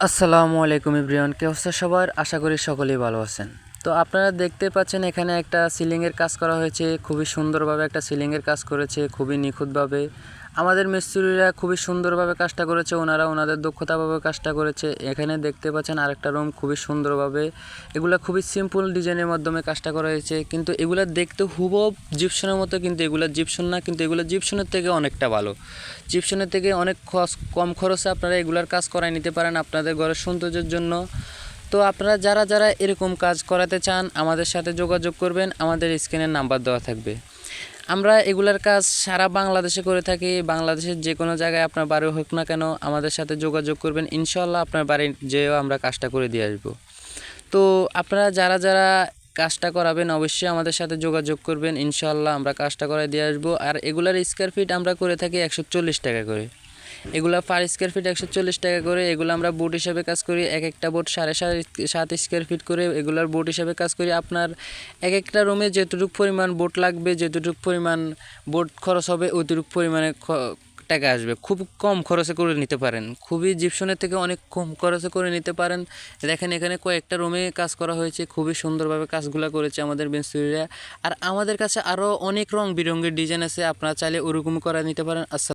আসসালামু আলাইকুম এভরিওয়ান, কে অবস্থা সবার? আশা করি সকলেই ভালো আছেন। তো আপনারা দেখতে পাচ্ছেন এখানে একটা সিলিংয়ের কাজ করা হয়েছে, খুবই সুন্দরভাবে একটা সিলিংয়ের কাজ করেছে, খুবই নিখুঁতভাবে। আমাদের মিস্ত্রিরা খুবই সুন্দরভাবে কাজটা করেছে, ওনারা ওনাদের দক্ষতাভাবে কাজটা করেছে। এখানে দেখতে পাচ্ছেন আরেকটা রুম খুবই সুন্দরভাবে, এগুলা খুবই সিম্পল ডিজাইনের মাধ্যমে কাজটা করা হয়েছে, কিন্তু এগুলা দেখতে হুবহু জিপসনের মতো, কিন্তু এগুলা জিপসন না, কিন্তু এগুলো জিপসনের থেকে অনেকটা ভালো। জিপসনের থেকে অনেক কম খরচে আপনারা এগুলার কাজ করায় নিতে পারেন আপনাদের ঘরের সৌন্দর্যের জন্য। তো আপনারা যারা যারা এরকম কাজ করাতে চান আমাদের সাথে যোগাযোগ করবেন, আমাদের স্ক্রিনের নাম্বার দেওয়া থাকবে। আমরা এগুলার কাজ সারা বাংলাদেশে করে থাকি, বাংলাদেশের যে কোনো জায়গায় আপনার বাড়ি হোক না কেন আমাদের সাথে যোগাযোগ করবেন, ইনশাল্লাহ আপনার বাড়ি যেয়েও আমরা কাজটা করে দিয়ে আসবো। তো আপনারা যারা যারা কাজটা করাবেন অবশ্যই আমাদের সাথে যোগাযোগ করবেন, ইনশাল্লাহ আমরা কাজটা করে দিয়ে আসবো। আর এগুলার স্কোয়ার ফিট আমরা করে থাকি 140 টাকা করে, এগুলা পার স্কোয়ার ফিট 140 টাকা করে। এগুলো আমরা বোট হিসাবে কাজ করি, এক একটা বোট 7.5 স্কোয়ার ফিট করে এগুলার বোট হিসাবে কাজ করি। আপনার এক একটা রুমে যেতটুকু পরিমাণ বোট লাগবে, যেতটুকু পরিমাণ বোট খরচ হবে, ওইটুকু পরিমাণে টাকা আসবে। খুব কম খরচে করে নিতে পারেন, খুবই জিপসনের থেকে অনেক কম খরচে করে নিতে পারেন। দেখেন এখানে কয়েকটা রুমে কাজ করা হয়েছে, খুবই সুন্দরভাবে কাজগুলো করেছে আমাদের মিস্ত্রিরা। আর আমাদের কাছে আরও অনেক রং বেরঙের ডিজাইন আছে, আপনারা চাইলে ওরকম করে নিতে পারেন।